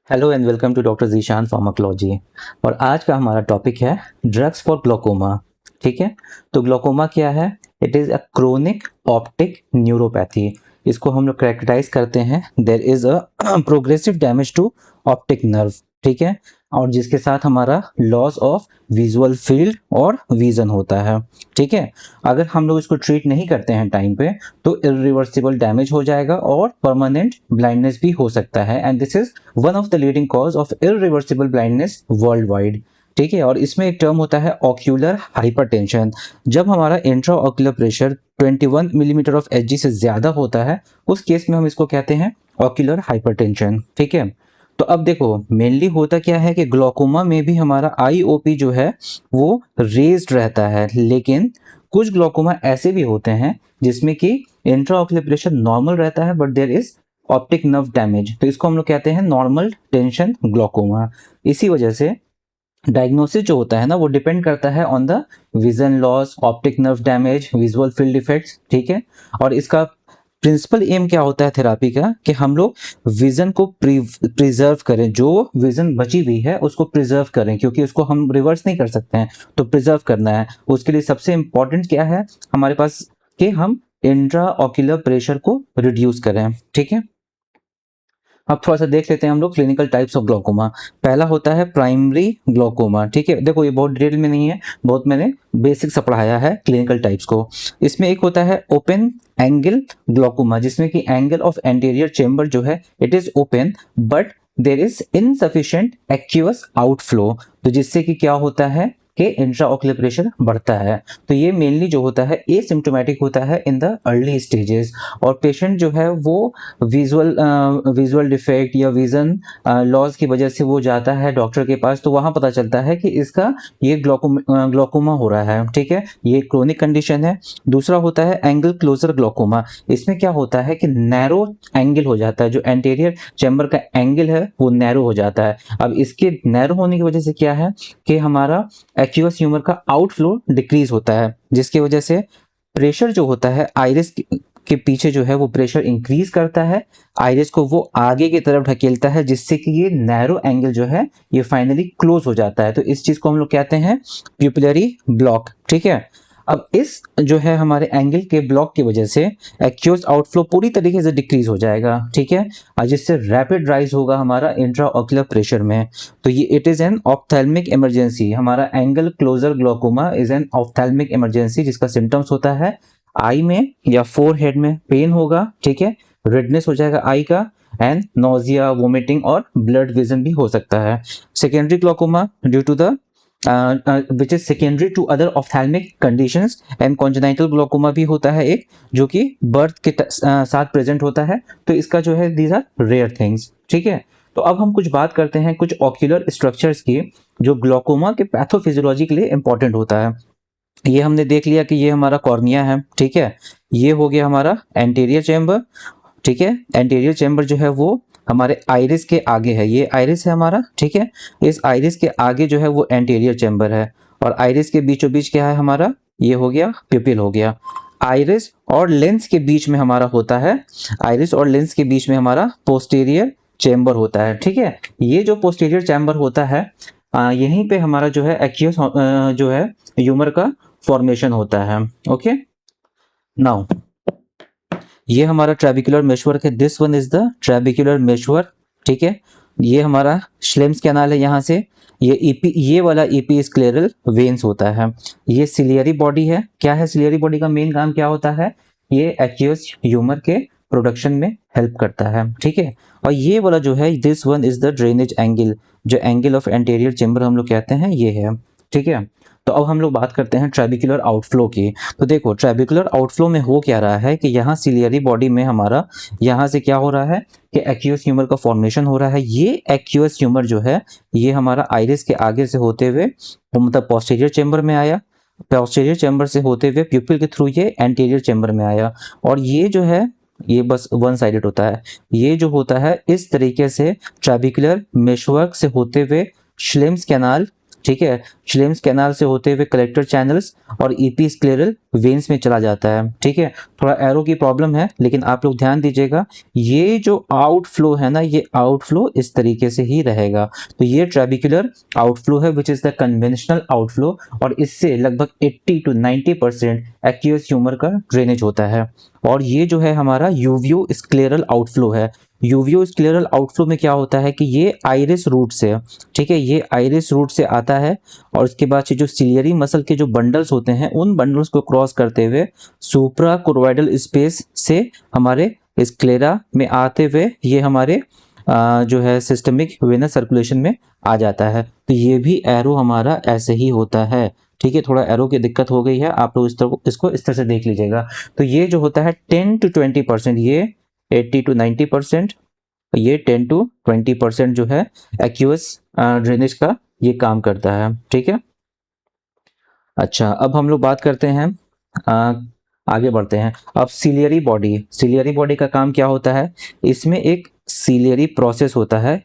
Hello and welcome to doctor Zeeshan pharmacology. और आज का हमारा टॉपिक है ड्रग्स फॉर ग्लोकोमा। ठीक है, तो ग्लोकोमा क्या है? It is a chronic optic neuropathy. इसको हम लोग कैरेक्टराइज करते हैं there is a progressive damage to optic nerve. ठीक है, और जिसके साथ हमारा लॉस ऑफ विजुअल फील्ड और विजन होता है। ठीक है, अगर हम लोग इसको ट्रीट नहीं करते हैं टाइम पे तो इरिवर्सिबल डैमेज हो जाएगा और परमानेंट ब्लाइंडनेस भी हो सकता है। And this is one of the leading cause of irreversible blindness world wide. ठीक है, और इसमें एक टर्म होता है ऑक्यूलर हाइपरटेंशन। जब हमारा intra ocular pressure 21 millimetre of Hg से ज्यादा होता है उस केस में हम इसको कहते हैं ऑक्यूलर हाइपरटेंशन। ठीक है, तो अब देखो मेनली होता क्या है कि ग्लोकोमा में भी हमारा आईओपी जो है वो रेज्ड रहता है, लेकिन कुछ ग्लोकोमा ऐसे भी होते हैं जिसमें कि इंट्राऑक्यूलर प्रेशर नॉर्मल रहता है but there is optic nerve damage, तो इसको हम लोग कहते हैं नॉर्मल टेंशन ग्लोकोमा। इसी वजह से डायग्नोसिस जो होता है ना वो डिपेंड करता है on the vision loss, optic nerve damage, visual field effects. ठीक है, और इसका प्रिंसिपल एम क्या होता है थेरापी का कि हम लोग विजन को प्रिजर्व करें, जो विजन बची हुई है उसको प्रिजर्व करें, क्योंकि उसको हम रिवर्स नहीं कर सकते हैं, तो प्रिजर्व करना है। उसके लिए सबसे इंपॉर्टेंट क्या है हमारे पास कि हम इंट्रा ऑक्यूलर प्रेशर को रिड्यूस करें। ठीक है, अब थोड़ा सा देख लेते हैं हम लोग क्लिनिकल टाइप्स ऑफ ग्लोकोमा। पहला होता है प्राइमरी ग्लोकोमा। ठीक है, देखो ये बहुत डिटेल में नहीं है, बहुत मैंने बेसिक सा पढ़ाया है क्लिनिकल टाइप्स को। इसमें एक होता है ओपन एंगल ग्लोकोमा, जिसमें कि एंगल ऑफ एंटीरियर चेंबर जो है it is open but there is insufficient aqueous outflow, तो जिससे कि क्या होता है कि इंट्राऑक्यूलर प्रेशर बढ़ता है। तो ये मेनली जो होता है एसिम्प्टोमेटिक होता है इन द अर्ली स्टेजेस, और पेशेंट जो है वो विजुअल डिफेक्ट या विजन लॉस की वजह से वो जाता है डॉक्टर के पास, तो वहां पता चलता है कि इसका ये ग्लोकोमा हो रहा है। ठीक है, ये क्रोनिक कंडीशन है। दूसरा होता है एंगल क्लोजर ग्लोकोमा। इसमें क्या होता है कि नैरो एंगल हो जाता है, जो एंटीरियर चैम्बर का एंगल है वो नैरो हो जाता है। अब इसके नैरो होने की वजह से क्या है कि हमारा एक्यूअस ह्यूमर का आउटफ्लो डिक्रीज होता है, जिसकी वजह से प्रेशर जो होता है आइरिस के पीछे जो है वो प्रेशर इंक्रीज करता है, आइरिस को वो आगे की तरफ ढकेलता है, जिससे कि ये नैरो एंगल जो है ये फाइनली क्लोज हो जाता है। तो इस चीज को हम लोग कहते हैं प्यूपिलरी ब्लॉक। ठीक है, अब इस जो है हमारे एंगल के ब्लॉक की वजह से एक्यूअस आउटफ्लो पूरी तरीके से डिक्रीज हो जाएगा। ठीक है, और जिससे रैपिड राइज होगा हमारा इंट्राऑक्यूलर प्रेशर में। तो ये it is an ophthalmic emergency. हमारा angle closure glaucoma is an ophthalmic emergency, जिसका सिम्टम्स होता है आई में या फोरहेड में पेन होगा। ठीक है, रेडनेस हो जाएगा आई का, एंड नोजिया, वोमिटिंग और ब्लड विजन भी हो सकता है। Secondary glaucoma due to the which is secondary to other ophthalmic conditions, and congenital glaucoma भी होता है एक, जो कि बर्थ के साथ प्रेजेंट होता है। तो इसका जो है these are rare things। ठीक है, तो अब हम कुछ बात करते हैं कुछ ऑक्यूलर स्ट्रक्चर्स की जो ग्लोकोमा के पैथोफिजियोलॉजी के लिए इंपॉर्टेंट होता है। ये हमने देख लिया कि ये हमारा कॉर्निया है। ठीक है, ये हो गया हमारा एंटीरियर चेंबर। ठीक है, एंटीरियर चेंबर जो है वो हमारे आइरिस के आगे है, ये आइरिस है हमारा। ठीक है, इस आइरिस के आगे जो है वो एंटीरियर चेंबर है, और आइरिस के बीचों बीच क्या है हमारा, ये हो गया प्यूपिल हो गया। आइरिस और लेंस के बीच में हमारा होता है, आइरिस और लेंस के बीच में हमारा पोस्टीरियर चेंबर होता है। ठीक है, ये जो पोस्टीरियर चेंबर होता है यहीं पे हमारा जो है एक्यूअस जो है ह्यूमर का फॉर्मेशन होता है। ओके, नाउ ये हमारा ट्रेबिकुलर मेशवर्क है, this one is the trabecular meshwork. ठीक है, ये हमारा श्लेम्स कैनाल है, यहाँ से ये ईपी, ये वाला ईपी स्क्लेरल वेन्स होता है। ये सिलियरी बॉडी है। क्या है सिलियरी बॉडी का मेन काम क्या होता है, ये एक्यूअस ह्यूमर के प्रोडक्शन में हेल्प करता है। ठीक है, और ये वाला जो है this one is the drainage angle, जो एंगल ऑफ एंटीरियर चेंबर हम लोग कहते हैं ये है। ठीक है, तो अब हम लोग बात करते हैं ट्रेबिकुलर आउटफ्लो की। तो देखो ट्रेबिकुलर आउटफ्लो में हो क्या रहा है कि यहाँ सिलियरी बॉडी में हमारा यहाँ से क्या हो रहा है कि एक्यूअस ह्यूमर का फॉर्मेशन हो रहा है। ये एक्यूअस ह्यूमर जो है ये हमारा आइरिस के आगे से होते हुए मतलब पोस्टीरियर चेंबर में आया, पोस्टीरियर चेंबर से होते हुए प्यूपिल के थ्रू ये एंटीरियर चेंबर में आया, और ये जो है ये बस वन साइडेड होता है। ये जो होता है इस तरीके से ट्रेबिकुलर मेशवर्क से होते हुए श्लेम्स कैनाल, ठीक है, श्लेम्स कैनाल से होते हुए कलेक्टर चैनल्स और इपीस्क्लेरल वेन्स में चला जाता है। ठीक है, थोड़ा एरो की प्रॉब्लम है, लेकिन आप लोग ध्यान दीजिएगा, ये जो आउटफ्लो है ना, ये आउटफ्लो इस तरीके से ही रहेगा। तो ये ट्रेबिकुलर आउटफ्लो है which is the conventional outflow, और इससे लगभग 80 to 90% एक्यूअस ह्यूमर का ड्रेनेज होता है। और ये जो है हमारा यूवियो स्क्लेरल आउटफ्लो है। यूवियो स्क्लेरल आउटफ्लो में क्या होता है कि ये आइरिस रूट से, ठीक है, ये आइरिस रूट से आता है, और उसके बाद से जो सिलियरी मसल के जो बंडल्स होते हैं, उन बंडल्स को क्रॉस करते हुए सुप्रा कोरोइडल स्पेस से हमारे स्क्लेरा में आते हुए ये हमारे जो है सिस्टमिक वेनस सर्कुलेशन में आ जाता है। तो ये भी एरो हमारा ऐसे ही होता है। ठीक है, थोड़ा एरो की दिक्कत हो गई है, आप लोग इसको इस तरह से देख लीजिएगा। तो ये जो होता है 10 to 20%, ये 80 to 90%, ये 10 to 20% जो है एक्यूअस ड्रेनेज का ये काम करता है। ठीक है, अच्छा, अब हम लोग बात करते हैं, आगे बढ़ते हैं। अब सिलियरी बॉडी का काम क्या होता है? इसमें एक सिलियरी प्रोसेस होता है।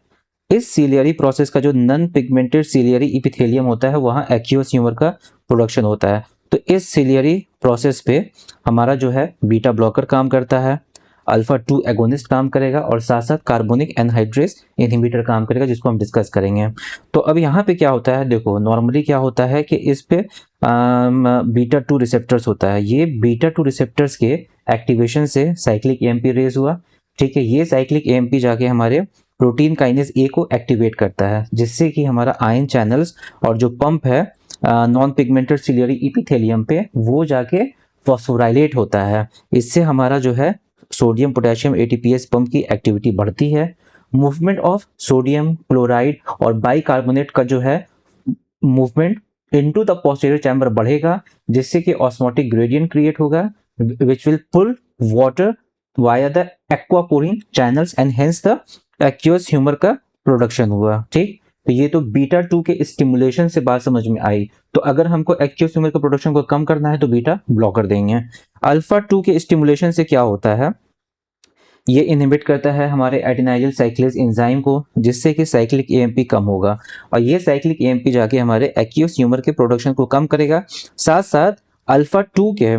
इस सिलियरी प्रोसेस का जो नॉन पिगमेंटेड सिलियरी इपिथेलियम होता है, वहाँ एक्यूअस ह्यूमर का प्रोडक्शन होता है। तो इस सिलियरी प्रोसेस पे हमारा जो है बीटा ब्लॉकर काम करता है, अल्फा 2 एगोनिस्ट काम करेगा, और साथ साथ कार्बोनिक एनहाइड्रेस इनहिबिटर काम करेगा, जिसको हम डिस्कस करेंगे। तो अब यहाँ पे क्या होता है, देखो नॉर्मली क्या होता है कि इस पे बीटा 2 रिसेप्टर्स होता है। ये बीटा 2 रिसेप्टर्स के एक्टिवेशन से साइक्लिक एएमपी रेज हुआ। ठीक है, ये साइक्लिक एएमपी जाके हमारे प्रोटीन काइनेज ए को एक्टिवेट करता है, जिससे कि हमारा आयन चैनल्स और जो पंप है नॉन पिगमेंटेड सिलियरी इपिथेलियम पे, वो जाके फॉस्फोराइलेट होता है। इससे हमारा जो है सोडियम पोटेशियम एटीपीएस पंप की एक्टिविटी बढ़ती है। मूवमेंट ऑफ सोडियम क्लोराइड और बाइकार्बोनेट का जो है movement into the posterior chamber बढ़ेगा, जिससे कि ऑस्मोटिक ग्रेडियंट क्रिएट होगा, which will pull water via the aquaporin channels and hence the aqueous humour का प्रोडक्शन हुआ। ठीक, तो ये तो बीटा 2 के स्टिमुलेशन से बात समझ में आई। तो अगर हमको एक्यूअस ह्यूमर के प्रोडक्शन को कम करना है तो बीटा ब्लॉकर देंगे। अल्फा 2 के स्टिमुलेशन से क्या होता है, ये इनहिबिट करता है हमारे एडिनाइल साइक्लेज एंजाइम को, जिससे कि साइक्लिक एएमपी कम होगा, और ये साइक्लिक एएमपी जाके हमारे एक्यूअस ह्यूमर के प्रोडक्शन को कम करेगा। साथ साथ अल्फा 2 के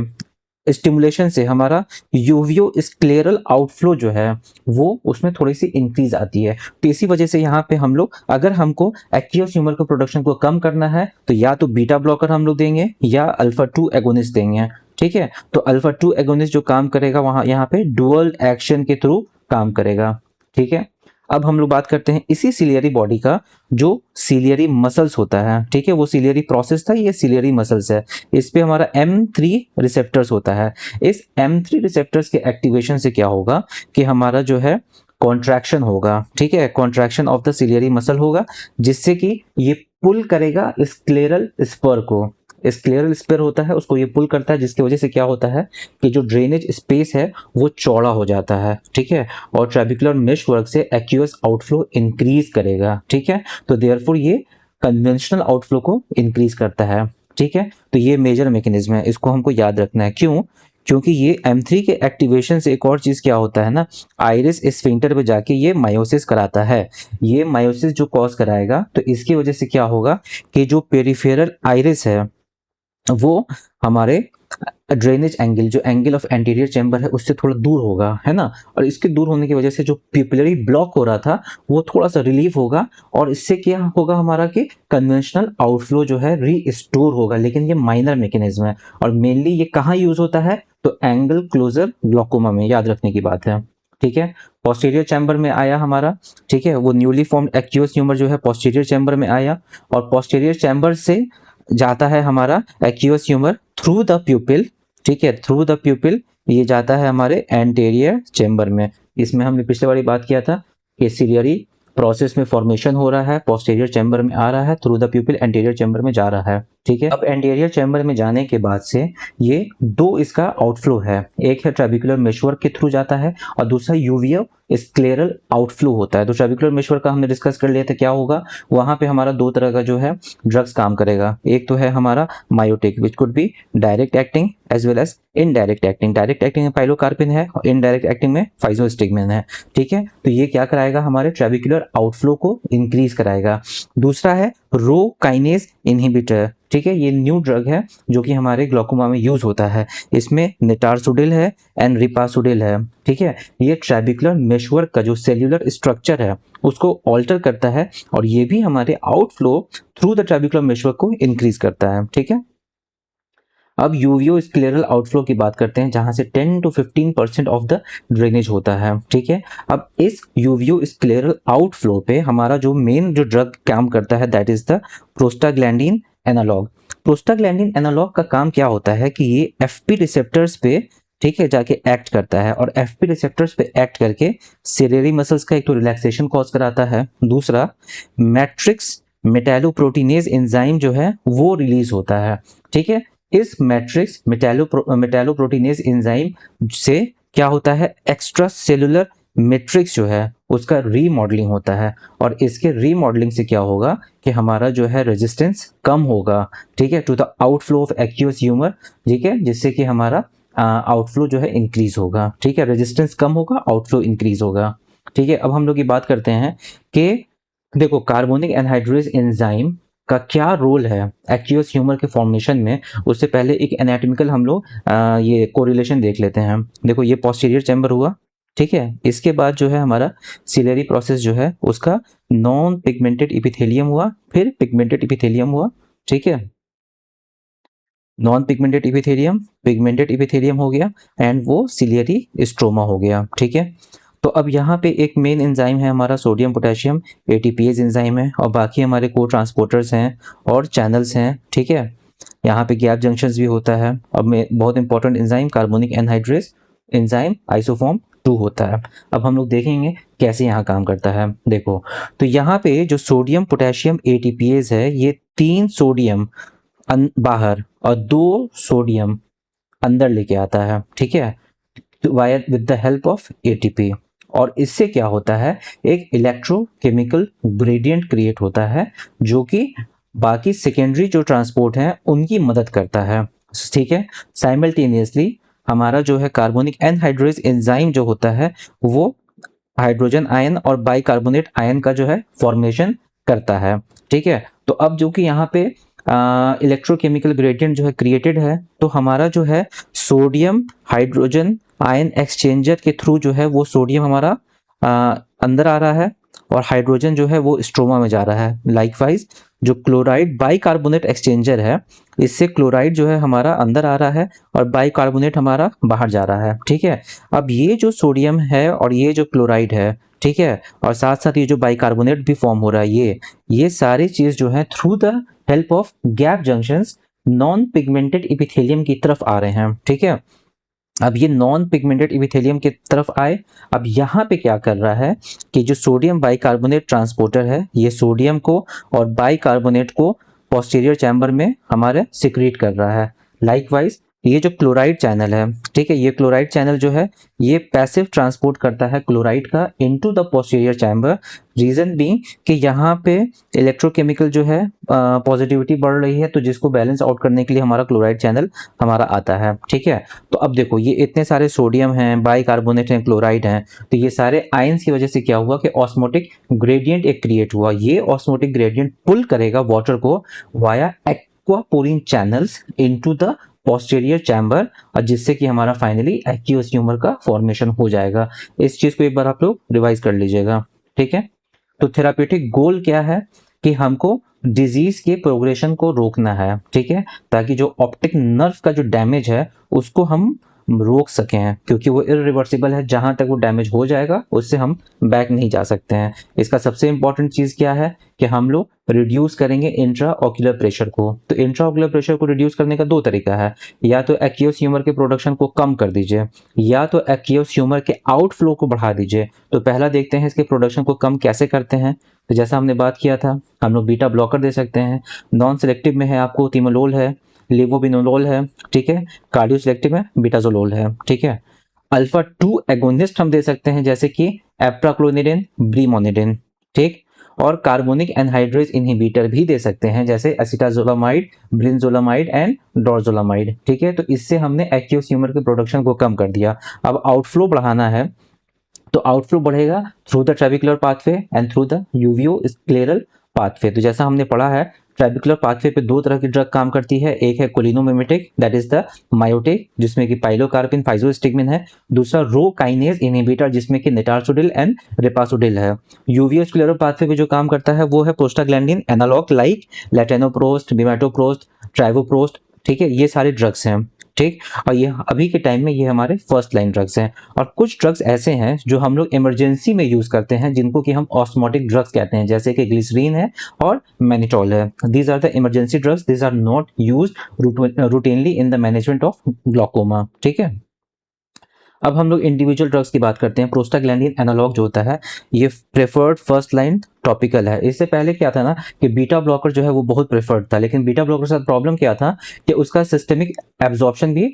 स्टिमुलेशन से हमारा यूवियो स्क्लेरल आउटफ्लो जो है वो उसमें थोड़ी सी इंक्रीज आती है। तो इसी वजह से यहाँ पे हम लोग, अगर हमको एक्यूअस ह्यूमर के प्रोडक्शन को कम करना है, तो या तो बीटा ब्लॉकर हम लोग देंगे या अल्फा 2 एगोनिस्ट देंगे। ठीक है, तो अल्फा 2 एगोनिस्ट जो काम करेगा वहां यहाँ पे डुअल एक्शन के थ्रू काम करेगा। ठीक है, अब हम लोग बात करते हैं इसी सिलियरी बॉडी का जो सिलियरी मसल्स होता है। ठीक है, वो सिलियरी प्रोसेस था, ये सिलियरी मसल्स है। इस पे हमारा M3 रिसेप्टर्स होता है। इस M3 रिसेप्टर्स के एक्टिवेशन से क्या होगा कि हमारा जो है कॉन्ट्रैक्शन होगा। ठीक है, contraction of the ciliary muscle होगा, जिससे कि ये पुल करेगा स्क्लेरल स्पर को। स्क्लेरल स्पर होता है, उसको ये पुल करता है, जिसकी वजह से क्या होता है कि जो ड्रेनेज स्पेस है वो चौड़ा हो जाता है। ठीक है, और ट्रेबिकुलर मेश वर्क से एक्यूअस आउटफ्लो इंक्रीज करेगा। ठीक है, तो देयरफॉर ये कन्वेंशनल आउटफ्लो को इंक्रीज करता है। ठीक है, तो ये मेजर मैकेनिज्म है, इसको हमको याद रखना है। क्यों? क्योंकि ये M3 के एक्टिवेशन से एक और चीज क्या होता है ना, आइरिस स्फिंक्टर पे जाके ये मायोसिस कराता है। ये मायोसिस जो कॉज कराएगा, तो इसकी वजह से क्या होगा कि जो पेरिफेरल आइरिस है वो हमारे ड्रेनेज एंगल, जो एंगल ऑफ एंटीरियर चैम्बर है, उससे थोड़ा दूर होगा, है ना। और इसके दूर होने की वजह से जो पिपलरी ब्लॉक हो रहा था वो थोड़ा सा रिलीफ होगा, और इससे क्या होगा हमारा कि कन्वेंशनल आउटफ्लो जो है रीस्टोर होगा। लेकिन ये माइनर मैकेनिज्म है, और मेनली ये कहाँ यूज होता है, तो एंगल क्लोजर ग्लॉकोमा में, याद रखने की बात है। ठीक है, पोस्टीरियर चैम्बर में आया हमारा। ठीक है, वो न्यूली फॉर्म्ड एक्यूअस ह्यूमर जो है पोस्टीरियर चैम्बर में आया, और पोस्टीरियर चैम्बर से जाता है हमारा एक्यूअस ह्यूमर थ्रू द प्यूपिल। ठीक है, थ्रू द प्यूपिल ये जाता है हमारे एंटीरियर चैम्बर में। इसमें हमने पिछले बारी बात किया था कि सिलियरी प्रोसेस में फॉर्मेशन हो रहा है, पोस्टीरियर चैम्बर में आ रहा है, थ्रू द प्यूपिल एंटीरियर चैम्बर में जा रहा है। ठीक है। अब एंटीरियर चैम्बर में जाने के बाद से ये दो इसका आउटफ्लो है, एक है ट्रेबिकुलर मेशवर्क के थ्रू जाता है और दूसरा यूवियो स्क्लेरल आउटफ्लो होता है। तो ट्रेबिकुलर मेशवर्क का हमने डिस्कस कर लिया था, क्या होगा वहां पे हमारा दो तरह का जो है ड्रग्स काम करेगा। एक तो है हमारा miotic which could be direct acting as well as indirect acting. Direct acting में पाइलोकार्पिन है और इनडायरेक्ट एक्टिंग में फाइजोस्टिगमिन है, ठीक है। तो ये क्या कराएगा, हमारे ट्रेबिकुलर आउटफ्लो को इंक्रीज कराएगा। दूसरा है रो काइनेज इनहिबिटर, ठीक है। ये न्यू ड्रग है जो कि हमारे ग्लोकोमा में यूज होता है। इसमें निटारसुडिल है एंड रिपासुडिल है, ठीक है। ये ट्रेबिकुलर मेशवर्क का जो सेल्यूलर स्ट्रक्चर है उसको ऑल्टर करता है और ये भी हमारे outflow through the trabecular meshwork को इंक्रीज करता है, ठीक है। अब यूवियो स्क्लेरल आउटफ्लो की बात करते हैं, जहां से 10 to 15% ऑफ द ड्रेनेज होता है, ठीक है। अब इस यूवियो स्क्लेरल आउटफ्लो पे हमारा जो मेन जो ड्रग काम करता है that is the prostaglandin analogue. Prostaglandin analogue का काम क्या होता है कि ये एफपी रिसेप्टर्स पे, ठीक है, जाके एक्ट करता है और एफपी रिसेप्टर्स पे एक्ट करके सिलेरी मसल्स का एक तो रिलैक्सेशन कॉज कराता है, दूसरा मैट्रिक्स मेटालोप्रोटीनेज एंजाइम जो है वो रिलीज होता है, ठीक है। इस मैट्रिक्स मेटालोप्रोटीनेज एंजाइम से क्या होता है, एक्स्ट्रा सेलुलर मैट्रिक्स जो है उसका रीमॉडलिंग होता है और इसके रीमॉडलिंग से क्या होगा कि हमारा जो है रेजिस्टेंस कम होगा, ठीक है, to the outflow of aqueous humour, ठीक है, जिससे कि हमारा आउटफ्लो जो है इंक्रीज होगा, ठीक है। रेजिस्टेंस कम होगा, आउटफ्लो इंक्रीज होगा, ठीक है। अब हम लोग ये बात करते हैं कि देखो कार्बोनिक एनहाइड्रेज एंजाइम का क्या रोल है एक्यूअस ह्यूमर के फॉर्मेशन में। उससे पहले एक एनाटॉमिकल हम लोग ये कोरिलेशन देख लेते हैं। देखो ये पोस्टीरियर चैम्बर हुआ, ठीक है। इसके बाद जो है हमारा सिलेरी प्रोसेस जो है उसका नॉन पिगमेंटेड इपिथेलियम हुआ, फिर पिगमेंटेड इपिथेलियम हुआ, ठीक है। Non pigmented epithelium, pigmented epithelium हो गया एंड वो सिलियरी स्ट्रोमा हो गया, ठीक है। तो अब यहाँ पे एक मेन एंजाइम है हमारा सोडियम पोटेशियम एटीपीएज एंजाइम है और बाकी हमारे को ट्रांसपोर्टर्स हैं और चैनल्स हैं, ठीक है। यहाँ पे गैप जंक्शंस भी होता है। अब में बहुत important enzyme carbonic anhydrase enzyme isoform 2 होता है। अब हम लोग देखेंगे कैसे यहाँ काम करता है। देखो तो यहाँ पे जो सोडियम पोटेशियम एटीपीएज है ये 3 सोडियम बाहर और 2 सोडियम अंदर लेके आता है, ठीक है, via with the help of ATP. और इससे क्या होता है, एक इलेक्ट्रोकेमिकल ग्रेडियंट क्रिएट होता है जो कि बाकी सेकेंडरी जो ट्रांसपोर्ट है उनकी मदद करता है, ठीक है। साइमल्टेनियसली हमारा जो है कार्बोनिक एनहाइड्रेज एंजाइम जो होता है वो हाइड्रोजन आयन और बाइकार्बोनेट आयन का जो है फॉर्मेशन करता है, ठीक है। तो अब जो कि यहाँ पे इलेक्ट्रोकेमिकल ग्रेडियंट जो है क्रिएटेड है, तो हमारा जो है सोडियम हाइड्रोजन आयन एक्सचेंजर के थ्रू जो है वो सोडियम हमारा अंदर आ रहा है और हाइड्रोजन जो है वो स्ट्रोमा में जा रहा है। लाइकवाइज जो क्लोराइड बाइकार्बोनेट एक्सचेंजर है इससे क्लोराइड जो है हमारा अंदर आ रहा है और बाइकार्बोनेट हमारा बाहर जा रहा है, ठीक है। अब ये जो सोडियम है और ये जो क्लोराइड है, ठीक है, और साथ साथ ये जो बाइकार्बोनेट भी फॉर्म हो रहा है, ये सारी चीज जो है through the help of gap junctions non pigmented epithelium की तरफ आ रहे हैं, ठीक है। अब ये नॉन पिगमेंटेड इपिथेलियम की तरफ आए, अब यहाँ पे क्या कर रहा है कि जो सोडियम बाइकार्बोनेट ट्रांसपोर्टर है ये सोडियम को और बाइकार्बोनेट को पोस्टीरियर चैम्बर में हमारे सिक्रीट कर रहा है। लाइकवाइज ये जो क्लोराइड चैनल है, ठीक है, ये क्लोराइड चैनल जो है ये पैसिव ट्रांसपोर्ट करता है क्लोराइड का into the posterior chamber. Reason being कि यहाँ पे इलेक्ट्रोकेमिकल जो है पॉजिटिविटी बढ़ रही है, तो जिसको बैलेंस आउट करने के लिए हमारा क्लोराइड चैनल हमारा आता है, ठीक है। तो अब देखो ये इतने सारे सोडियम हैं, बाइकार्बोनेट हैं, क्लोराइड हैं, तो ये सारे आयंस की वजह से क्या हुआ कि ऑस्मोटिक ग्रेडियंट एक क्रिएट हुआ। ये ऑस्मोटिक ग्रेडियंट पुल करेगा वाटर को via aquaporin channels into the posterior chamber और जिससे कि हमारा फाइनली एक्यूअस ह्यूमर का फॉर्मेशन हो जाएगा। इस चीज को एक बार आप लोग रिवाइज कर लीजिएगा, ठीक है। तो थेराप्यूटिक गोल क्या है कि हमको डिजीज के प्रोग्रेशन को रोकना है, ठीक है, ताकि जो ऑप्टिक नर्व का जो डैमेज है उसको हम रोक सकें, क्योंकि वो इरिवर्सिबल है। जहां तक वो डैमेज हो जाएगा उससे हम बैक नहीं जा सकते हैं। इसका सबसे इंपॉर्टेंट चीज क्या है कि हम लोग रिड्यूस करेंगे इंट्रा ऑक्यूलर प्रेशर को। तो इंट्रा ऑक्यूलर प्रेशर को रिड्यूस करने का 2 तरीका है, या तो एक्यूअस ह्यूमर के प्रोडक्शन को कम कर दीजिए या तो एक्यूअस ह्यूमर के आउटफ्लो को बढ़ा दीजिए। तो पहला देखते हैं इसके प्रोडक्शन को कम कैसे करते हैं। तो जैसा हमने बात किया था, हम लोग बीटा ब्लॉकर दे सकते हैं। नॉन सिलेक्टिव में है आपको तिमोलोल है, लेवोबिनोलोल है, ठीक है। कार्डियो सिलेक्टिव में बिटाजोलोल है, ठीक है। अल्फा 2 एगोनिस्ट हम दे सकते हैं जैसे कि एप्राक्लोनिडिन, ब्रीमोनिडिन, ठीक। और कार्बोनिक एनहाइड्रेज इनहिबिटर भी दे सकते हैं जैसे एसिटाजोलामाइड, ब्रिंजोलामाइड एंड डोरजोलामाइड, ठीक है। तो इससे हमने एक्यूस ह्यूमर के प्रोडक्शन को कम कर दिया। अब आउटफ्लो बढ़ाना है तो आउटफ्लो बढ़ेगा through the trabecular pathway and through the uveoscleral pathway. तो जैसा हमने पढ़ा है, ट्रेबिकुलर पाथवे पे दो तरह की ड्रग काम करती है, एक है कोलिनोमिमेटिक दैट इज द मायोटिक जिसमें कि पाइलोकार्पिन, फाइजोस्टिगमिन है। दूसरा रो काइनेज इनहिबिटर जिसमें कि नेटारसोडिल एंड रिपासोडिल है। यूवियो स्क्लेरल पाथवे पे जो काम करता है वो है प्रोस्टाग्लैंडिन एनालॉग लाइक लेटेनोप्रोस्ट, बिमेटोप्रोस्ट, ट्राइवोप्रोस्ट, ठीक है। ये सारे ड्रग्स हैं, ठीक। और ये अभी के टाइम में ये हमारे फर्स्ट लाइन ड्रग्स हैं। और कुछ ड्रग्स ऐसे हैं जो हम लोग इमरजेंसी में यूज करते हैं जिनको कि हम ऑस्मोटिक ड्रग्स कहते हैं जैसे कि ग्लिसरीन है और मैनिटोल है। These are the emergency drugs, these are not used routinely in the management of glaucoma, ठीक है। अब हम लोग इंडिविजुअल ड्रग्स की बात करते हैं। प्रोस्टाग्लैंडिन एनालॉग जो होता है ये प्रेफर्ड फर्स्ट लाइन टॉपिकल है। इससे पहले क्या था ना कि बीटा ब्लॉकर जो है वो बहुत प्रेफर्ड था, लेकिन बीटा ब्लॉकर के साथ प्रॉब्लम क्या था कि उसका सिस्टमिक एब्जॉर्प्शन भी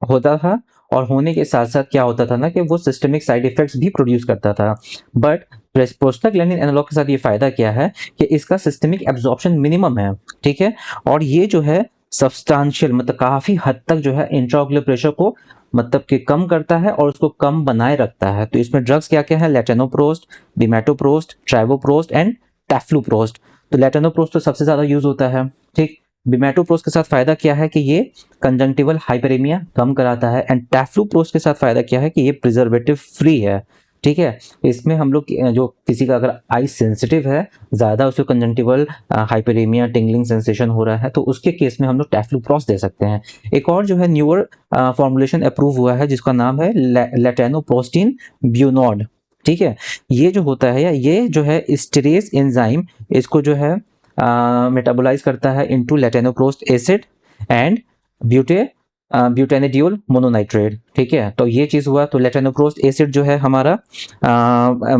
होता था और होने के साथ साथ क्या होता था ना कि वो सिस्टमिक साइड इफेक्ट्स भी प्रोड्यूस करता था। बट प्रोस्टाग्लैंडिन एनालॉग के साथ ये फायदा क्या है कि इसका सिस्टमिक एब्जॉर्प्शन मिनिमम है, ठीक है। और ये जो है सब्सटेंशियल मतलब काफी हद तक जो है इंट्राओक्युलर प्रेशर को मतलब कि कम करता है और उसको कम बनाए रखता है। तो इसमें ड्रग्स क्या क्या है, लेटेनोप्रोस्ट, बिमेटोप्रोस्ट, ट्राइवोप्रोस्ट एंड टैफ्लूप्रोस्ट। तो लेटेनोप्रोस्ट तो सबसे ज्यादा यूज होता है, ठीक। बिमेटोप्रोस्ट के साथ फायदा क्या है कि ये कंजंक्टिवल हाइपरेमिया कम कराता है एंड टैफ्लूप्रोस्ट के साथ फायदा क्या है कि ये प्रिजर्वेटिव फ्री है, ठीक है। इसमें हम लोग जो किसी का अगर आई सेंसिटिव है ज्यादा, उसको कंजंक्टिवल हाइपरेमिया टिंगलिंग सेंसेशन हो रहा है तो उसके केस में हम लोग टैफ्लूप्रोस्ट दे सकते हैं। एक और जो है न्यूअर फॉर्मुलेशन अप्रूव हुआ है जिसका नाम है लेटेनोप्रोस्टिन ब्यूनॉड, ठीक है। ये जो होता है या ये जो है स्टेरेज एंजाइम इसको जो है मेटाबोलाइज करता है इनटू लेटेनोप्रोस्ट एसिड एंड ब्यूटेनिडियोल मोनोनाइट्रेट, ठीक है। तो ये चीज हुआ। तो लेटेनोप्रोस्ट एसिड जो है हमारा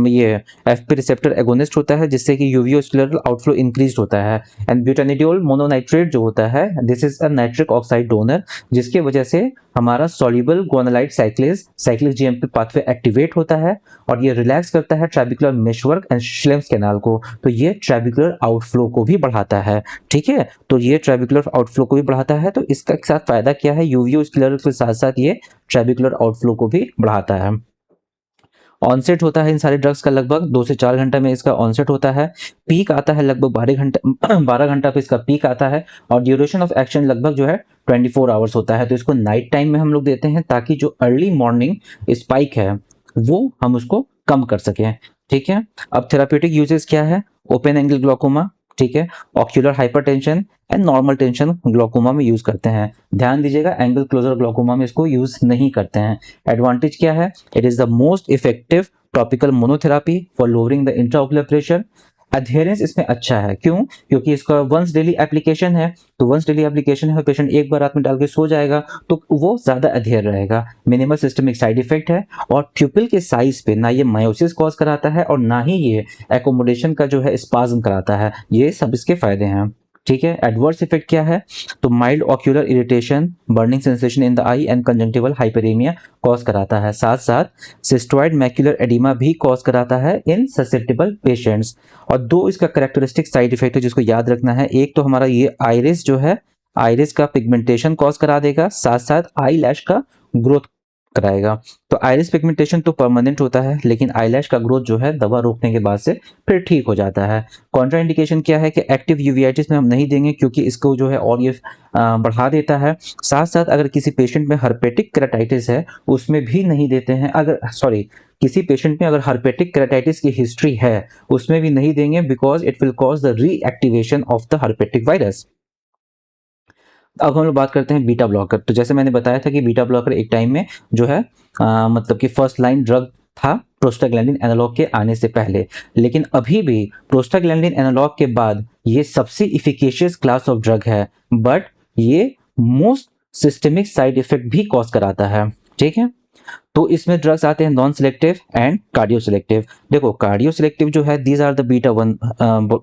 ये एफपी रिसेप्टर एगोनिस्ट होता है जिससे कि यूवियोस्कुलर आउटफ्लो इंक्रीज होता है। एंड ब्यूटेनिडियोल मोनोनाइट्रेट जो होता है this is a nitric oxide donor जिसकी वजह से हमारा soluble guanylate cyclic GMP pathway activate होता है और ये रिलैक्स करता है trabecular meshwork and Schlemm's canal को। तो ये ट्रेबिकुलर आउटफ्लो को भी बढ़ाता है, ठीक है। तो ये ट्रेबिकुलर आउटफ्लो को भी बढ़ाता है। तो इसका साथ फायदा क्या है, यूवियोस्कुलर के साथ साथ ये ट्रेबिकुलर आउटफ्लो को भी बढ़ाता है। ऑनसेट होता है इन सारे ड्रग्स का लगभग 2 से 4 घंटा में इसका ऑनसेट होता है। पीक आता है लगभग 12 घंटा पे इसका पीक आता है और ड्यूरेशन ऑफ एक्शन लगभग जो है 24 आवर्स होता है। तो इसको नाइट टाइम में हम लोग देते हैं ताकि जो अर्ली मॉर्निंग स्पाइक है वो हम उसको कम कर सकें, ठीक है। अब थेराप्यूटिक यूजेस क्या है, ओपन एंगल ग्लूकोमा, ठीक है, ocular hypertension and normal tension glaucoma में यूज करते हैं। ध्यान दीजिएगा एंगल क्लोजर ग्लूकोमा में इसको यूज नहीं करते हैं। एडवांटेज क्या है, it is the most effective topical monotherapy for lowering the इंट्राओक्युलर pressure. Adherence इसमें अच्छा है, क्यों, क्योंकि इसका वंस डेली एप्लीकेशन है। तो वंस डेली एप्लीकेशन है, पेशेंट एक बार रात में डाल के सो जाएगा तो वो ज्यादा अधेर रहेगा। मिनिमल सिस्टमिक साइड इफेक्ट है और प्यूपिल के साइज पे ना ये मायोसिस कॉज कराता है और ना ही ये एकोमोडेशन का जो है स्पाज्म कराता है। ये सब इसके फायदे हैं, ठीक है। एडवर्स इफेक्ट क्या है, तो mild ocular irritation, burning sensation in the eye and conjunctival hyperaemia cause कराता है। साथ साथ सिस्टोइड मैक्युलर एडिमा भी कॉज कराता है इन ससेप्टेबल पेशेंट्स। और दो इसका कैरेक्टरिस्टिक साइड इफेक्ट है जिसको याद रखना है। एक तो हमारा ये आइरिस जो है, आइरिस का पिगमेंटेशन कॉज करा देगा, साथ साथ आई लैश का ग्रोथ कराएगा। तो आइरिस पिगमेंटेशन तो परमानेंट होता है लेकिन आईलैश का ग्रोथ जो है दवा रोकने के बाद से फिर ठीक हो जाता है। कॉन्ट्रा इंडिकेशन क्या है कि एक्टिव यूवीआइटिस में हम नहीं देंगे क्योंकि इसको जो है और ये बढ़ा देता है। साथ साथ अगर किसी पेशेंट में हर्पेटिक केराटाइटिस है उसमें भी नहीं देते हैं। अगर किसी पेशेंट में अगर हर्पेटिक केराटाइटिस की हिस्ट्री है उसमें भी नहीं देंगे because it will cause the reactivation of the herpetic virus. अब हम लोग बात करते हैं बीटा ब्लॉकर। तो जैसे मैंने बताया था कि बीटा ब्लॉकर एक टाइम में जो है मतलब कि फर्स्ट लाइन ड्रग था प्रोस्टाग्लैंडिन एनालॉग के आने से पहले, लेकिन अभी भी प्रोस्टाग्लैंडिन एनालॉग के बाद ये सबसे इफिकेशियस क्लास ऑफ ड्रग है, बट ये मोस्ट सिस्टमिक साइड इफेक्ट भी कॉज कराता है, ठीक है। तो इसमें ड्रग्स आते हैं non selective and cardio selective. देखो कार्डियो सिलेक्टिव जो है these are the beta 1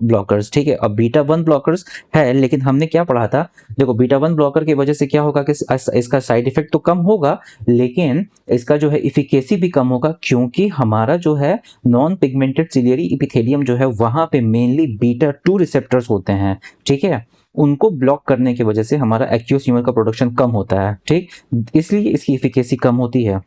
blockers, ठीक है। अब बीटा 1 ब्लॉकर्स है, लेकिन हमने क्या पढ़ा था, देखो बीटा 1 ब्लॉकर की वजह से क्या होगा कि इसका साइड इफेक्ट तो कम होगा, लेकिन इसका जो है इफिकेसी भी कम होगा, क्योंकि हमारा जो है नॉन पिगमेंटेड सिलियरी एपिथेलियम जो है वहां पे मेनली बीटा 2 रिसेप्टर्स होते हैं, ठीक है। उनको ब्लॉक करने की वजह से हमारा एक्यूस ह्यूमर का प्रोडक्शन कम होता है, ठीक, इसलिए इसकी इफिकेसी कम होती है,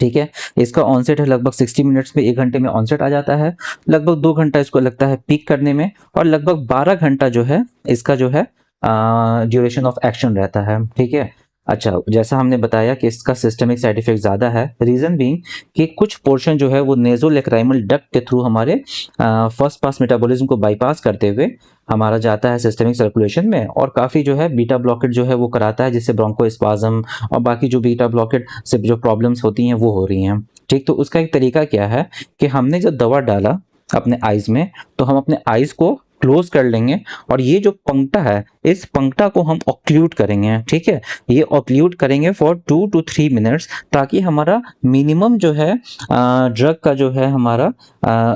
ठीक है। इसका ऑनसेट है लगभग 60 मिनट्स में, 1 घंटे में ऑनसेट आ जाता है, लगभग 2 घंटा इसको लगता है पीक करने में, और लगभग 12 घंटा जो है इसका जो है ड्यूरेशन ऑफ एक्शन रहता है, ठीक है। अच्छा, जैसा हमने बताया कि इसका सिस्टमिक साइड इफेक्ट ज़्यादा है, रीज़न बीइंग कि कुछ पोर्शन जो है वो नेज़ोलेक्राइमल डक्ट के थ्रू हमारे फर्स्ट पास मेटाबॉलिज्म को बाईपास करते हुए हमारा जाता है सिस्टमिक सर्कुलेशन में, और काफ़ी जो है बीटा ब्लॉकेट जो है वो कराता है, जिससे ब्रोंकोस्पाज्म और बाकी जो बीटा ब्लॉकेट से जो प्रॉब्लम्स होती हैं वो हो रही हैं, ठीक। तो उसका एक तरीका क्या है कि हमने जब दवा डाला अपने आइज में, तो हम अपने आइज को क्लोज कर लेंगे, और ये जो पंक्टा है इस पंक्टा को हम ऑक्लूड करेंगे, ठीक है। ये ऑक्लूड करेंगे फॉर 2 to 3 मिनट्स, ताकि हमारा मिनिमम जो है ड्रग का जो है हमारा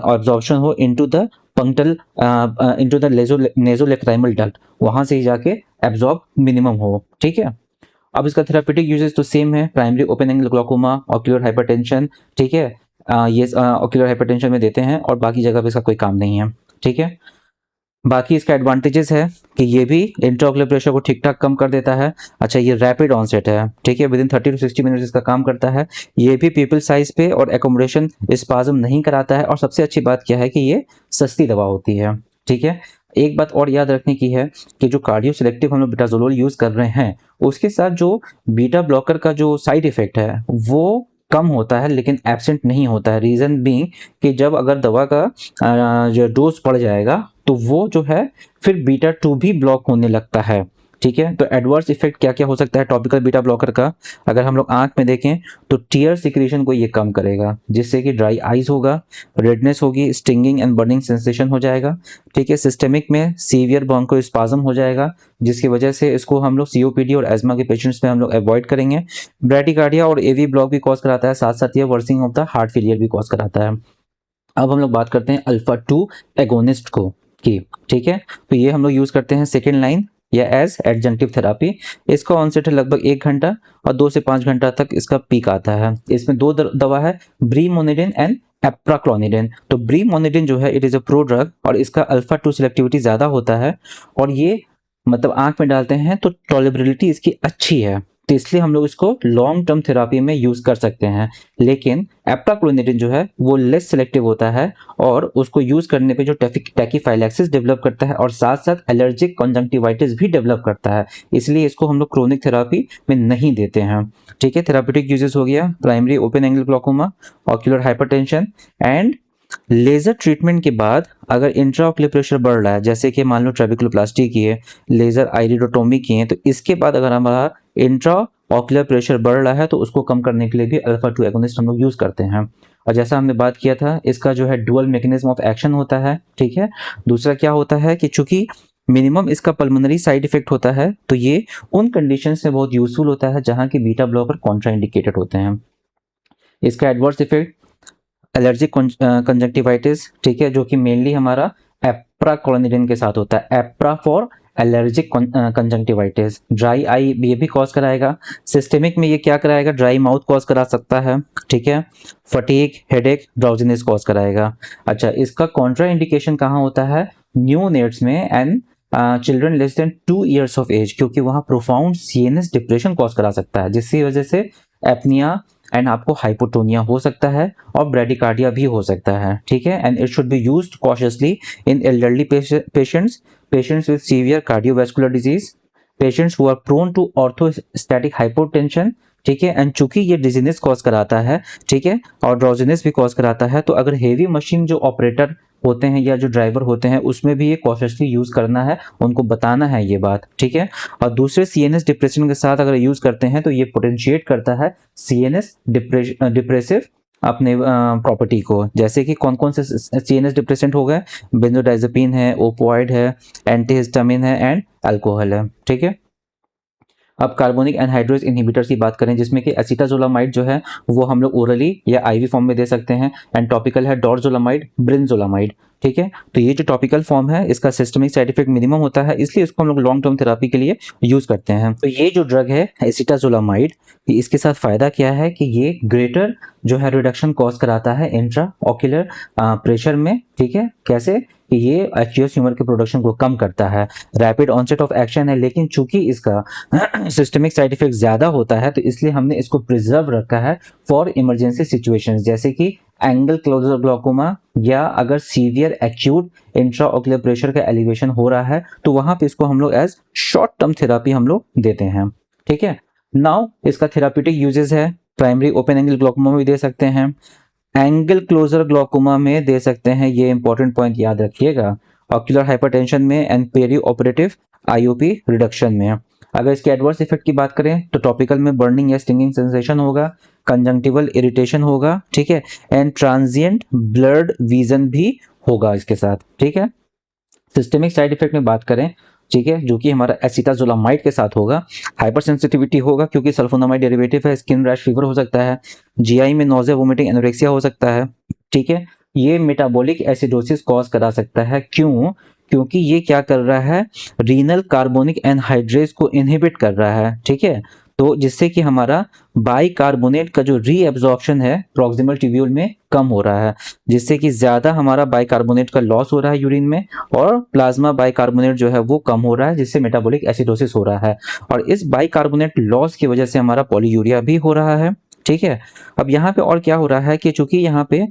ऑब्जॉर्प्शन हो into the punctal into the nasolacrimal duct, वहां से ही जाके एब्जॉर्ब मिनिमम हो, ठीक है। अब इसका थेरापेटिक यूजेस तो सेम है, primary open angle glaucoma, ocular hypertension, ठीक है। ये ऑक्यूलर हाइपरटेंशन में देते हैं, और बाकी जगह पे इसका कोई काम नहीं है, ठीक है। बाकी इसका एडवांटेजेस है कि ये भी इंट्राऑक्यूलर प्रेशर को ठीक ठाक कम कर देता है। अच्छा, ये रैपिड ऑनसेट है, ठीक है, विदिन 30 to 60 मिनट्स इसका काम करता है। ये भी पीपल साइज पे और एकोमोडेशन स्पाज्म नहीं कराता है, और सबसे अच्छी बात क्या है कि ये सस्ती दवा होती है, ठीक है। एक बात और याद रखने की है कि जो कार्डियो सिलेक्टिव हम लोग बीटाजोलोल यूज कर रहे हैं, उसके साथ जो बीटा ब्लॉकर का जो साइड इफेक्ट है वो कम होता है, लेकिन एब्सेंट नहीं होता है। रीजन बीइंग कि जब अगर दवा का जो डोज बढ़ जाएगा तो वो जो है फिर बीटा 2 भी ब्लॉक होने लगता है, ठीक है। तो एडवर्स इफेक्ट क्या क्या हो सकता है टॉपिकल बीटा ब्लॉकर का, अगर हम लोग आंख में देखें तो टीयर सिक्रीशन को ये कम करेगा, जिससे कि ड्राई आइज होगा, रेडनेस होगी, स्टिंगिंग एंड बर्निंग सेंसेशन हो जाएगा, ठीक है। सिस्टमिक में सीवियर ब्रोंकोस्पाज्म हो जाएगा, जिसकी वजह से इसको हम लोग सीओपीडी और एज्मा के पेशेंट्स में हम लोग अवॉइड करेंगे। ब्रैडिकार्डिया और एवी ब्लॉक भी कॉज कराता है, साथ साथ ये वर्सिंग ऑफ द हार्ट फेलियर भी कॉज कराता है। अब हम लोग बात करते हैं अल्फा 2 एगोनिस्ट को की, ठीक है। तो ये हम लोग यूज करते हैं सेकेंड लाइन या एज एडजंक्टिव थेरापी। इसका ऑनसेट है लगभग 1 घंटा, और 2 से 5 घंटा तक इसका पीक आता है। इसमें 2 दवा है, ब्रीमोनिडिन एंड एप्राक्लोनिडिन। तो ब्रीमोनिडिन जो है it is a pro drug, और इसका अल्फा 2 सिलेक्टिविटी ज्यादा होता है, और ये मतलब आंख में डालते हैं तो टॉलरेबिलिटी इसकी अच्छी है, तो इसलिए हम लोग इसको लॉन्ग टर्म थेरापी में यूज कर सकते हैं। लेकिन एप्राक्लोनिडिन जो है वो लेस सिलेक्टिव होता है, और उसको यूज करने पे जो टैकीफाइलैक्सिस डेवलप करता है, और साथ साथ एलर्जिक कंजंक्टिवाइटिस भी डेवलप करता है, इसलिए इसको हम लोग क्रोनिक थेरापी में नहीं देते हैं, ठीक है। थेरापेटिक यूजेस हो गया primary open angle glaucoma, ocular hypertension, and laser treatment के बाद अगर इंट्राऑक्यूलर प्रेशर बढ़ रहा है, जैसे कि मान लो ट्रेबिकुलोप्लास्टी की है, लेजर आइरिडोटोमी की है, तो इसके बाद अगर हमारा इंट्रा ऑक्यूलर प्रेशर बढ़ रहा है तो उसको कम करने के लिए भी अल्फा 2 एगोनिस्ट हम लोग यूज करते हैं। और जैसा हमने बात किया था, इसका जो है डुअल मैकेनिज्म ऑफ एक्शन होता है, ठीक है। दूसरा क्या होता है कि चूंकि मिनिमम इसका पल्मोनरी साइड इफेक्ट होता है, तो ये उन कंडीशंस में बहुत यूजफुल होता है जहां की बीटा ब्लॉकर कॉन्ट्राइंडिकेटेड होते हैं। इसका एडवर्स इफेक्ट एलर्जिक कंजक्टिवाइटिस, ठीक है, जो कि मेनली हमारा एप्राक्लोनिडिन के साथ होता है। एप्रा for allergic conjunctivitis. Dry eye ये भी कॉज कराएगा। सिस्टेमिक में ये क्या कराएगा, ड्राई माउथ कॉज करा सकता है, ठीक है। फटीग, हेडेक, ड्राउजीनेस कॉज कराएगा। अच्छा, इसका कॉन्ट्रा इंडिकेशन कहाँ होता है, न्यूनेट्स में and children less than 2 years of age, क्योंकि वहाँ प्रोफाउंड सीएनएस डिप्रेशन कॉज करा सकता है, जिसकी वजह से एपनिया एंड आपको हाइपोटोनिया हो सकता है, और ब्रैडिकार्डिया भी हो सकता है, ठीक है। And it should be used cautiously in elderly patients, patients with severe cardiovascular disease, patients who are prone to orthostatic hypotension, ठीक है। एंड चूंकि ये डिजीनेस कॉज कराता है, ठीक है, और ड्राउजीनेस भी कॉज कराता है, तो अगर हेवी मशीन जो ऑपरेटर होते हैं या जो ड्राइवर होते हैं उसमें भी ये कॉशियसली यूज करना है, उनको बताना है ये बात, ठीक है। और दूसरे सीएनएस डिप्रेशन के साथ अगर यूज करते हैं तो ये पोटेंशिएट करता है सीएनएस डिप्रेसिव अपने प्रॉपर्टी को, जैसे कि कौन कौन से सीएनएस डिप्रेसेंट हो गए, बेंजोडाइजेपिन है, ओपोइड है, एंटीहिस्टामिन है, एंड अल्कोहल है, ठीक है। अब कार्बोनिक एनहाइड्रेज इनहिबिटर्स की बात करें, जिसमें कि एसिटाजोलामाइड जो है वो हम लोग ओरली या आईवी फॉर्म में दे सकते हैं, एंड टॉपिकल है डोरजोलामाइड, ब्रिंजोलामाइड। ठीक है, तो ये जो टॉपिकल फॉर्म है इसका सिस्टमिक साइड इफेक्ट मिनिमम होता है, इसलिए इसको हम लोग लॉन्ग टर्म थेरेपी के लिए यूज करते हैं। तो ये जो ड्रग है एसिटाजोलामाइड, इसके साथ फायदा क्या है कि ये ग्रेटर जो है रिडक्शन कॉज कराता है इंट्रा ऑक्यूलर प्रेशर में। ठीक है, कैसे कि ये एक्यूअस ह्यूमर के प्रोडक्शन को कम करता है, रैपिड ऑनसेट ऑफ एक्शन है, लेकिन चूंकि इसका सिस्टमिक साइड इफेक्ट ज्यादा होता है तो इसलिए हमने इसको प्रिजर्व रखा है फॉर इमरजेंसी सिचुएशंस, जैसे कि एंगल क्लोजर ग्लाइकोमा, या अगर severe acute intra ocular pressure का एलिवेशन हो रहा है तो वहां पे इसको हम लोग एज शॉर्ट टर्म थेरापी हम लोग देते हैं। ठीक है, नाउ इसका थेराप्यूटिक यूजेस है, प्राइमरी ओपन एंगल ग्लाइकोमा में भी दे सकते हैं, एंगल क्लोजर ग्लाइकोमा में दे सकते हैं, ये इंपॉर्टेंट पॉइंट याद रखिएगा, ऑक्यूलर हाइपरटेंशन में, and peri operative IOP reduction में। अगर इसके एडवर्स इफेक्ट की बात करें तो टॉपिकल में बर्निंग या स्टिंगिंग सेंसेशन होगा, कंजंक्टिवल इरिटेशन होगा, ठीक है, एंड ट्रांजिएंट ब्लर्ड विजन भी होगा इसके साथ। ठीक है, सिस्टमिक साइड इफेक्ट में बात करें, ठीक है, जो कि हमारा एसिटाजोलामाइड के साथ होगा, हाइपर सेंसिटिविटी होगा क्योंकि सल्फोनामाइड डेरिवेटिव है, स्किन रैश फीवर हो सकता है, जीआई में नोजिया वोमिटिंग एनोरेक्सिया हो सकता है। ठीक है, ये मेटाबॉलिक एसिडोसिस कॉज करा सकता है, क्यों? क्योंकि ये क्या कर रहा है, रीनल कार्बोनिक एनहाइड्रेज को इनहिबिट कर रहा है। ठीक है, तो जिससे कि हमारा बाइकार्बोनेट का जो रीएब्जॉर्प्शन है प्रॉक्सिमल ट्यूब्यूल में कम हो रहा है, जिससे कि ज्यादा हमारा बाइकार्बोनेट का लॉस हो रहा है यूरिन में, और प्लाज्मा बाइकार्बोनेट जो है वो कम हो रहा है, जिससे मेटाबॉलिक एसिडोसिस हो रहा है, और इस बाइकार्बोनेट लॉस की वजह से हमारा पॉलीयूरिया भी हो रहा है। ठीक है, अब यहाँ पे और क्या हो रहा है कि चूंकि यहाँ पे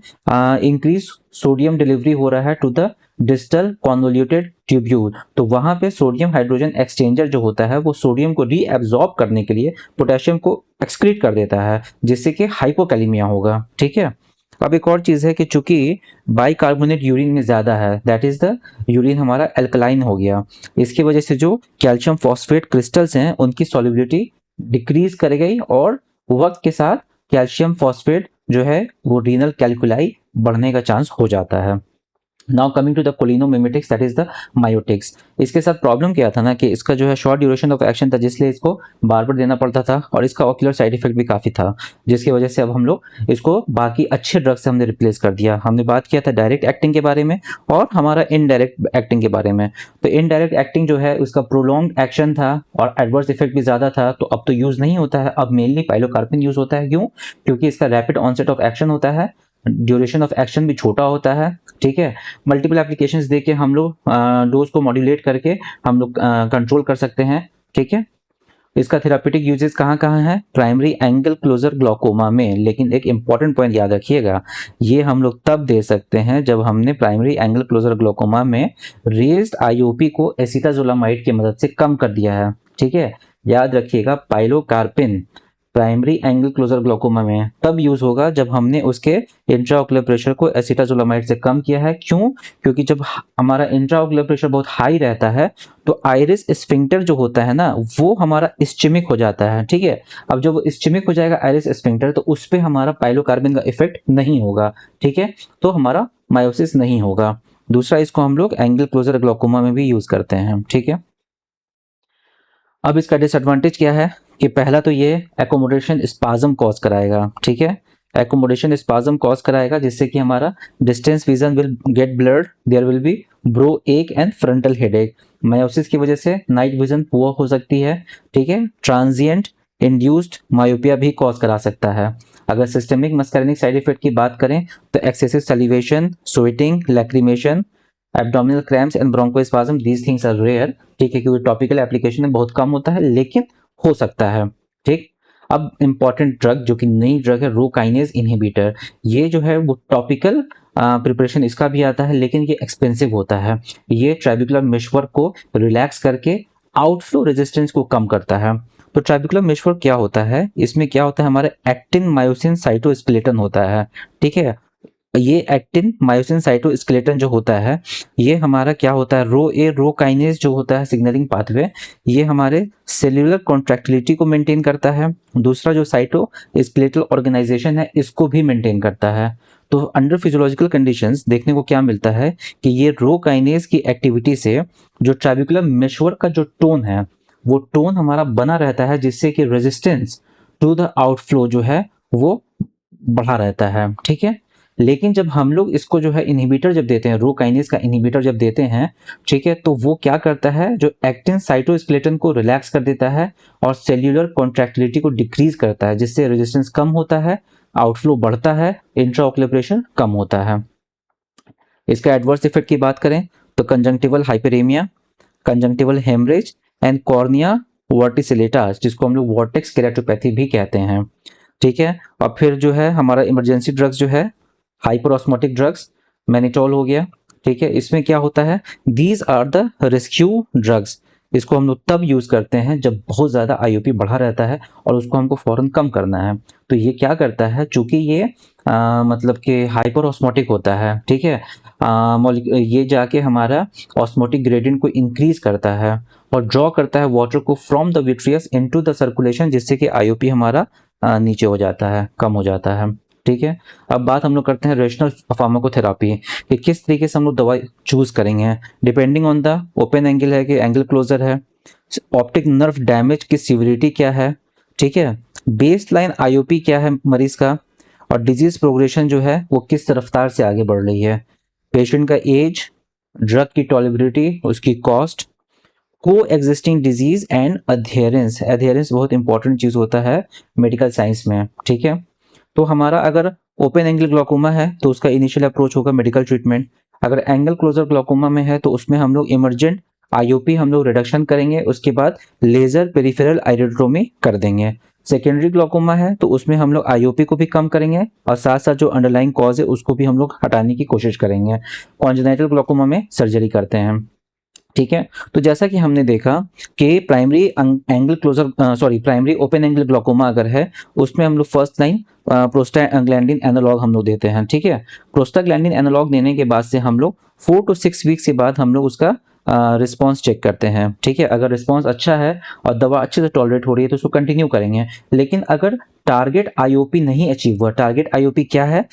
इंक्रीज सोडियम डिलीवरी हो रहा है to the distal convoluted tubule, तो वहां पे सोडियम हाइड्रोजन एक्सचेंजर जो होता है वो सोडियम को रीएब्जॉर्ब करने के लिए पोटेशियम को एक्सक्रीट कर देता है, जिससे कि हाइपोकैलेमिया होगा। ठीक है, अब एक और चीज है कि चूंकि बाइकार्बोनेट यूरिन में ज्यादा है, दैट इज द यूरिन हमारा एल्कलाइन हो गया, इसकी वजह से जो कैल्शियम फॉस्फेट क्रिस्टल्स हैं उनकी सॉल्युबिलिटी डिक्रीज कर गई, और वक्त के साथ कैल्शियम फॉस्फेट जो है वो रीनल कैल्कुलाई बढ़ने का चांस हो जाता है। Now coming to the cholinomimetics, that is the miotics. इसके साथ प्रॉब्लम क्या था ना कि इसका जो है शॉर्ट ड्यूरेशन ऑफ एक्शन था, जिसलिए इसको बार बार देना पड़ता था, और इसका ऑक्यूलर साइड इफेक्ट भी काफी था, जिसकी वजह से अब हम लोग इसको बाकी अच्छे ड्रग से हमने रिप्लेस कर दिया। हमने बात किया था डायरेक्ट एक्टिंग के बारे में और हमारा इनडायरेक्ट एक्टिंग के बारे में। तो इनडायरेक्ट एक्टिंग जो है उसका प्रोलॉन्ग एक्शन था और एडवर्स इफेक्ट भी ज्यादा था, तो अब तो यूज नहीं होता है, अब मेनली पाइलोकार्पिन यूज होता है। क्यों? क्योंकि इसका रैपिड ऑनसेट ऑफ एक्शन होता है, ड्यूरेशन ऑफ एक्शन भी छोटा होता है। ठीक है, मल्टीपल एप्लीकेशंस देके हम लोग डोज को मॉड्यूलेट करके हम लोग कंट्रोल कर सकते हैं। ठीक है, इसका थेराप्यूटिक यूजेस कहाँ कहाँ है? प्राइमरी एंगल क्लोजर ग्लाइकोमा में, लेकिन एक इंपॉर्टेंट पॉइंट याद रखिएगा, ये हम लोग तब दे सकते हैं जब हमने प्राइमरी एंगल क्लोजर ग्लाइकोमा में रेज्ड आईओपी को एसिटाजोलामाइड की मदद से कम कर दिया है। ठीक है, याद रखिएगा, pilocarpine primary angle closure glaucoma में तब यूज होगा जब हमने उसके इंट्राओक्युलर प्रेशर को एसिटाजोलामाइड से कम किया है। क्यों? क्योंकि जब हमारा इंट्राओक्युलर प्रेशर बहुत हाई रहता है तो आइरिस स्फिंक्टर जो होता है ना वो हमारा इस्चेमिक हो जाता है। ठीक है, अब जब वो इस्चेमिक हो जाएगा आइरिस स्फिंक्टर, तो उस पर हमारा पाइलोकार्बिन का इफेक्ट नहीं होगा। ठीक है, तो हमारा मायोसिस नहीं होगा। दूसरा, इसको हम लोग एंगल क्लोजर ग्लाइकोमा में भी यूज करते हैं। ठीक है, अब इसका डिसएडवांटेज क्या है कि पहला तो ये एकोमोडेशन स्पाज्म कॉज कराएगा। ठीक है, एकोमोडेशन स्पाज्म कॉज कराएगा, जिससे कि हमारा distance vision will get blurred, there will be brow ache and frontal headache. Miosis की वजह से नाइट विजन पुअर हो सकती है। ठीक है, ट्रांजिएंट इंड्यूस्ड मायोपिया भी कॉज करा सकता है। अगर सिस्टमिक मस्कैरिनिक साइड इफेक्ट की बात करें तो excessive salivation, sweating, lacrimation, abdominal cramps and bronchospasm, these things are rare. ठीक है, क्योंकि टॉपिकल एप्लीकेशन में बहुत कम होता है, लेकिन हो सकता है। ठीक, अब इंपॉर्टेंट ड्रग जो कि नई ड्रग है रोकाइनेज इनहिबिटर, ये जो है वो टॉपिकल प्रिपरेशन इसका भी आता है, लेकिन ये एक्सपेंसिव होता है। ये ट्राइबिकुलर मेशवर्क को रिलैक्स करके आउटफ्लो रेजिस्टेंस को कम करता है। तो ट्राइबिकुलर मेशवर्क क्या होता है? इसमें क्या होता है, हमारे एक्टिन मायोसिन साइटोस्केलेटन होता है। ठीक है, ये एक्टिन मायोसिन साइटोस्केलेटन जो होता है ये हमारा क्या होता है, रो काइनेज जो होता है सिग्नलिंग पाथवे, ये हमारे सेल्यूलर कॉन्ट्रैक्टिलिटी को मेंटेन करता है। दूसरा, जो साइटोस्केलेटल ऑर्गेनाइजेशन है इसको भी मेंटेन करता है। तो अंडर फिजियोलॉजिकल कंडीशंस देखने को क्या मिलता है कि ये रो काइनेज की एक्टिविटी से जो ट्राइबिकुलर मेशवर्क का जो टोन है वो टोन हमारा बना रहता है, जिससे कि रेजिस्टेंस टू द आउटफ्लो जो है वो बढ़ा रहता है, ठीक है। लेकिन जब हम लोग इसको जो है इनहिबिटर जब देते हैं, रो काइनेज का इनहिबिटर जब देते हैं, ठीक है, तो वो क्या करता है, जो एक्टिन साइटोस्केलेटन को रिलैक्स कर देता है और सेल्यूलर कॉन्ट्रैक्टिलिटी को डिक्रीज करता है, जिससे रेजिस्टेंस कम होता है, आउटफ्लो बढ़ता है, इंट्राओक्युलर प्रेशर कम होता है। इसका एडवर्स इफेक्ट की बात करें तो conjunctival hyperaemia, conjunctival haemorrhage and cornea verticillata, जिसको हम लोग वॉर्टेक्स केराटोपैथी भी कहते हैं, ठीक है। और फिर जो है हमारा इमरजेंसी ड्रग्स जो है हाइपरऑस्मोटिक ड्रग्स, मैनिटोल हो गया, ठीक है। इसमें क्या होता है, these are the rescue drugs. इसको हम लोग तब यूज करते हैं जब बहुत ज्यादा आईओपी बढ़ा रहता है और उसको हमको फौरन कम करना है। तो ये क्या करता है, चूंकि ये मतलब कि हाइपर ऑस्मोटिक होता है, ठीक है, ये जाके हमारा ऑस्मोटिक ग्रेडियंट को इंक्रीज करता है और ड्रॉ करता है वाटर को from the vitreous into the circulation, जिससे कि आईओपी हमारा नीचे हो जाता है, कम हो जाता है, ठीक है। अब बात हम लोग करते हैं रेशनल फार्माकोथेरापी कि किस तरीके से हम लोग दवाई चूज करेंगे, depending on the open angle है कि एंगल क्लोजर है, ऑप्टिक नर्व डैमेज की सिविरिटी क्या है, ठीक है, बेस लाइन आईओपी क्या है मरीज का, और डिजीज प्रोग्रेशन जो है वो किस रफ्तार से आगे बढ़ रही है, पेशेंट का एज, ड्रग की टॉलरेबिलिटी, उसकी कॉस्ट, को एग्जिस्टिंग डिजीज एंड अध्यरेंस। अध्यरेंस बहुत इंपॉर्टेंट चीज होता है मेडिकल साइंस में, ठीक है। तो हमारा अगर ओपन एंगल ग्लॉकोमा है तो उसका इनिशियल अप्रोच होगा मेडिकल ट्रीटमेंट, अगर एंगल क्लोजर ग्लॉकोमा में है तो उसमें हम लोग इमरजेंट आईओपी हम लोग रिडक्शन करेंगे, उसके बाद लेजर पेरिफेरल आइरिड्रोमी कर देंगे। सेकेंडरी ग्लॉकोमा है तो उसमें हम लोग आईओपी को भी कम करेंगे और साथ साथ जो अंडरलाइंग कॉज है उसको भी हम लोग हटाने की कोशिश करेंगे। कॉन्जेनाइटल ग्लॉकोमा में सर्जरी करते हैं, ठीक है। तो जैसा कि हमने देखा कि primary angle closure primary open angle glaucoma अगर है उसमें हम लोग फर्स्ट लाइन प्रोस्टाग्लैंडिन एनालॉग हम लोग देते हैं, ठीक है। प्रोस्टाग्लैंडिन एनालॉग देने के बाद से हम लोग 4 to 6 वीक के बाद हम लोग उसका रिस्पॉन्स चेक करते हैं, ठीक है। अगर रिस्पॉन्स अच्छा है और दवा अच्छे से टॉलरेट हो रही है तो उसको कंटिन्यू करेंगे। लेकिन अगर टारगेट आईओपी नहीं अचीव हुआ, टारगेट आईओपी क्या है,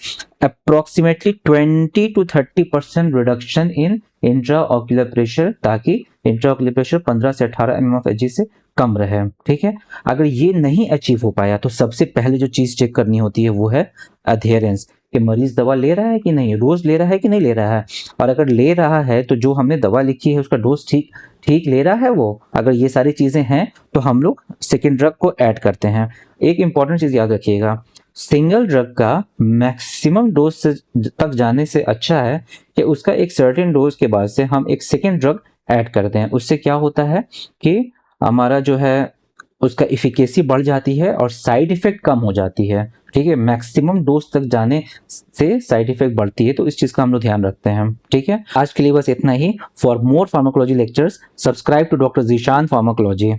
approximately 20 to 30% reduction in intraocular pressure, ताकि इंट्राऑक्युलर प्रेशर 15 से 18 mmHg से कम रहे, ठीक है। अगर ये नहीं अचीव हो पाया तो सबसे पहले जो चीज चेक करनी होती है वो है अध्यरेंस, कि मरीज दवा ले रहा है कि नहीं, रोज ले रहा है कि नहीं ले रहा है, और अगर ले रहा है तो जो हमने दवा लिखी है उसका डोज ठीक ले रहा है वो। अगर ये सारी चीजें हैं तो हम लोग सेकेंड ड्रग को ऐड करते हैं। एक इंपॉर्टेंट चीज याद रखिएगा, सिंगल ड्रग का मैक्सिमम डोज से तक जाने से अच्छा है कि उसका एक सर्टेन डोज के बाद से हम एक सेकेंड ड्रग ऐड करते हैं। उससे क्या होता है कि हमारा जो है उसका इफिकेसी बढ़ जाती है और साइड इफेक्ट कम हो जाती है, ठीक है। मैक्सिमम डोज तक जाने से साइड इफेक्ट बढ़ती है, तो इस चीज का हम लोग ध्यान रखते हैं, ठीक है। आज के लिए बस इतना ही। For more pharmacology lectures subscribe to doctor Zeeshan pharmacology.